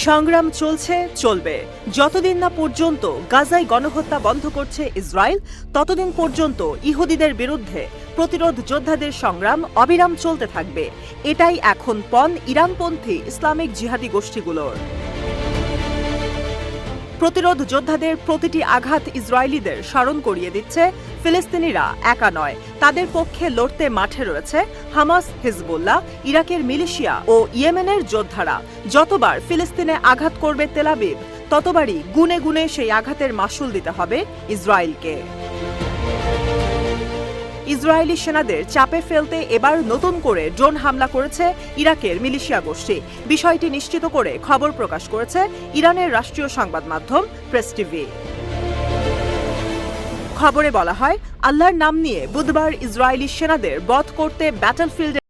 সংগ্রাম চলছে, চলবে। যতদিন না পর্যন্ত গাজায় গণহত্যা বন্ধ করছে ইসরায়েল, ততদিন পর্যন্ত ইহুদিদের বিরুদ্ধে প্রতিরোধ যোদ্ধাদের সংগ্রাম অবিরাম চলতে থাকবে। এটাই এখন পণ ইরানপন্থী ইসলামিক জিহাদি গোষ্ঠীগুলোর। প্রতিরোধ যোদ্ধাদের প্রতিটি আঘাত ইসরায়েলিদের স্মরণ করিয়ে দিচ্ছে ফিলিস্তিনিরা একা নয়, তাদের পক্ষে লড়তে মাঠে রয়েছে হামাস, হিজবুল্লাহ, ইরাকের মিলিশিয়া ও ইয়েমেনের যোদ্ধারা। যতবার ফিলিস্তিনে আঘাত করবে তেল আবিব, ততবারই গুনে গুনে সেই আঘাতের মাসুল দিতে হবে ইসরায়েলকে। ইসরায়েলি সেনাদের চাপে ফেলতে এবার নতুন করে ড্রোন হামলা করেছে ইরাকের মিলিশিয়া গোষ্ঠী। বিষয়টি নিশ্চিত করে খবর প্রকাশ করেছে ইরানের রাষ্ট্রীয় সংবাদ মাধ্যম প্রেস টিভি। খবরে বলা হয়, আল্লাহর নাম নিয়ে বুধবার ইসরায়েলি সেনাদের বধ করতে ব্যাটলফিল্ডে